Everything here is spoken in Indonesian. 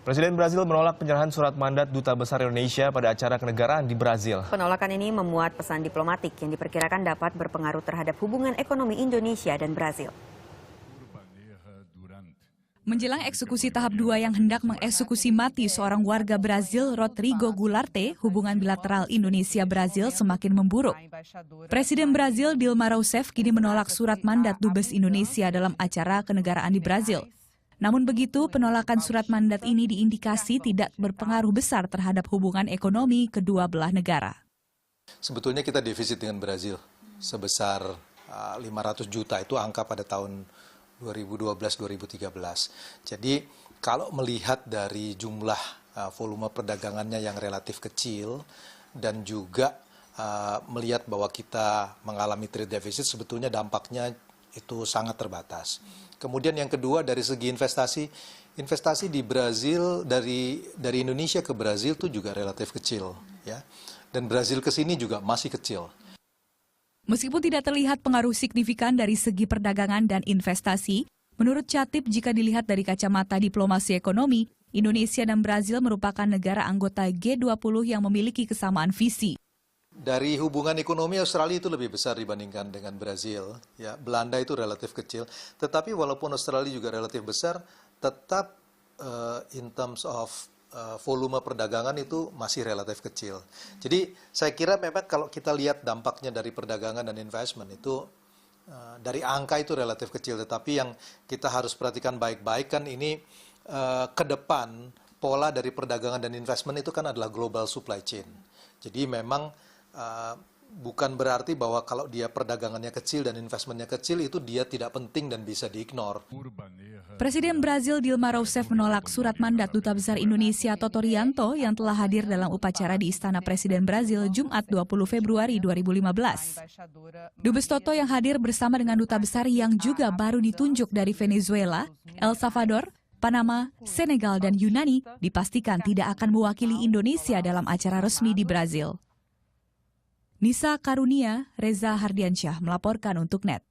Presiden Brazil menolak penyerahan surat mandat Duta Besar Indonesia pada acara kenegaraan di Brazil. Penolakan ini memuat pesan diplomatik yang diperkirakan dapat berpengaruh terhadap hubungan ekonomi Indonesia dan Brazil. Menjelang eksekusi tahap 2 yang hendak mengeksekusi mati seorang warga Brazil, Rodrigo Goulart, hubungan bilateral Indonesia-Brazil semakin memburuk. Presiden Brazil Dilma Rousseff kini menolak surat mandat Dubes Indonesia dalam acara kenegaraan di Brazil. Namun begitu, penolakan surat mandat ini diindikasi tidak berpengaruh besar terhadap hubungan ekonomi kedua belah negara. Sebetulnya kita defisit dengan Brazil sebesar 500 juta, itu angka pada tahun 2012-2013. Jadi kalau melihat dari jumlah volume perdagangannya yang relatif kecil dan juga melihat bahwa kita mengalami trade deficit, sebetulnya dampaknya itu sangat terbatas. Kemudian yang kedua, dari segi investasi di Brazil dari Indonesia ke Brazil itu juga relatif kecil, ya. Dan Brazil ke sini juga masih kecil. Meskipun tidak terlihat pengaruh signifikan dari segi perdagangan dan investasi, menurut Chatip jika dilihat dari kacamata diplomasi ekonomi, Indonesia dan Brazil merupakan negara anggota G20 yang memiliki kesamaan visi. Dari hubungan ekonomi, Australia itu lebih besar dibandingkan dengan Brazil. Ya, Belanda itu relatif kecil. Tetapi walaupun Australia juga relatif besar, tetap in terms of volume perdagangan itu masih relatif kecil. Jadi saya kira memang kalau kita lihat dampaknya dari perdagangan dan investment itu dari angka itu relatif kecil. Tetapi yang kita harus perhatikan baik-baik kan ini ke depan pola dari perdagangan dan investment itu kan adalah global supply chain. Jadi memang bukan berarti bahwa kalau dia perdagangannya kecil dan investmentnya kecil itu dia tidak penting dan bisa diignore. Presiden Brazil Dilma Rousseff menolak surat mandat Duta Besar Indonesia Toto Rianto yang telah hadir dalam upacara di Istana Presiden Brazil Jumat 20 Februari 2015. Dubes Toto yang hadir bersama dengan duta besar yang juga baru ditunjuk dari Venezuela, El Salvador, Panama, Senegal, dan Yunani dipastikan tidak akan mewakili Indonesia dalam acara resmi di Brazil. Nisa Karunia, Reza Hardiansyah melaporkan untuk NET.